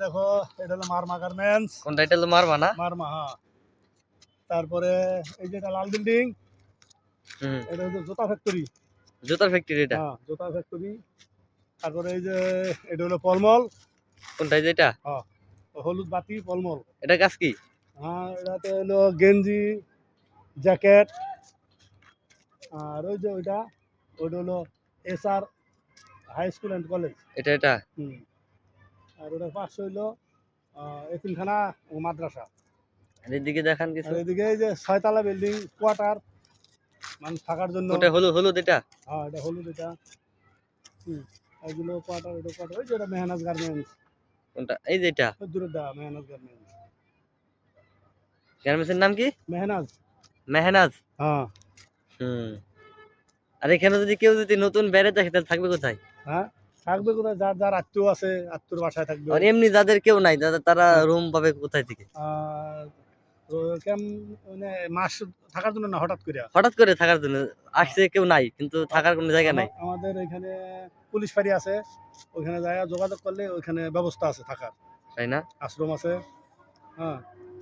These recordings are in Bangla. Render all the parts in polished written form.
দেখো এটা হলো মারমা গার্মেন্টস। কোনটা? এটা হলো মারমা না? মারমা, হ্যাঁ। তারপরে এই যে এটা লাল বিল্ডিং, এটা হচ্ছে জুতা ফ্যাক্টরি। জুতার ফ্যাক্টরি এটা? হ্যাঁ, জুতা ফ্যাক্টরি। তারপরে এই যে এটা হলো পলমল। কোনটা? এটা? হ্যাঁ, হলুদ বাতি পলমল। এটা কাজ কি? হ্যাঁ, এটাতে হলো গেঞ্জি, জ্যাকেট। আর ওই যে ওইটা হলো SR high school and college. এটা? হুম। আর ওটার পাশে হইলো এতিমখানা ও মাদ্রাসা। আর এদিকে দেখান কিছু। আর এদিকে এই যে 6 তলা বিল্ডিং, কোয়ার্টার, মানুষ থাকার জন্য। ওটা হলুদ এটা? হ্যাঁ, এটা হলুদ এটা। এগুলো কোয়ার্টার, এটা কোয়ার্টার। ওই যে এটা মেহনাজ গার্মেন্টস। কোনটা? এই যে এটা? ওই দূরের দা মেহনাজ গার্মেন্টস। গার্মেন্টসের নাম কি? মেহনাজ। মেহনাজ? হ্যাঁ। আর এখানে যদি কেউ নতুন বেড়াতে আসে তাহলে থাকবে কোথায়? হ্যাঁ, থাকবে কোথায়? যার যার আত্মীয় আছে, আত্মীয়র বাসায় থাকবে। আর এমনি যাদের কেউ নাই, তারা রুম পাবে কোথায় থেকে? আর মানে মাস থাকার জন্য না, হঠাৎ করে হঠাৎ করে থাকার জন্য আসছে, কেউ নাই কিন্তু থাকার কোনো জায়গা নাই। আমাদের এখানে পুলিশ ফাঁড়ি আছে, ওখানে যায় যোগাযোগ করলে ওখানে ব্যবস্থা আছে থাকার। তাই না? আশ্রম আছে। হ্যাঁ,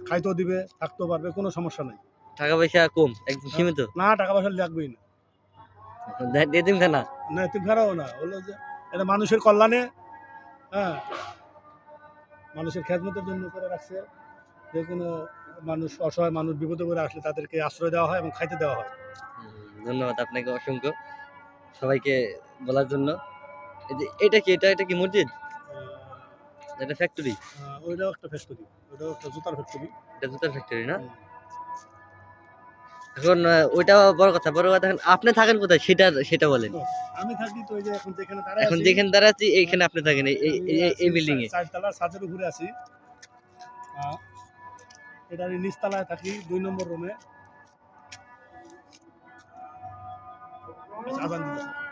খাইতেও দিবে, থাকতেও পারবে, কোনো সমস্যা নাই। টাকা পয়সা কম, একদম সীমিত? না, টাকা পয়সা লাগবেই না। এতিমখানা? না, এতিমখানাও না, হলো যে এটা মানুষের কল্যাণে। হ্যাঁ, মানুষের খেদমতের জন্য করে রাখছে। যে কোনো মানুষ, অসহায় মানুষ বিপদে পড়ে আসলে তাদেরকে আশ্রয় দেওয়া হয় এবং খাইতে দেওয়া হয়। ধন্যবাদ আপনাকে অসংখ্য, সবাইকে বলার জন্য। এটা কি? এটা কি মসজিদ? এটা ফ্যাক্টরি? ওইটাও একটা ফ্যাক্টরি, ওইটাও একটা জুতার ফ্যাক্টরি। এটা জুতার ফ্যাক্টরি না? এখন ওইটা বড় কথা, এখন আপনি থাকেন কোথায় সেটা বলেন। আমি থাকি তো ওই যে এখন যেখানে দাঁড়ায় এখন আছি, যেখানে দাঁড়ায় আছি এইখানে আপনি থাকেন, এই বিল্ডিং এ? 4 তলার ছাদের উপরে আছি। এটার নিচতলায় থাকি, 2 নম্বর রুমে। আজান দিতেছে।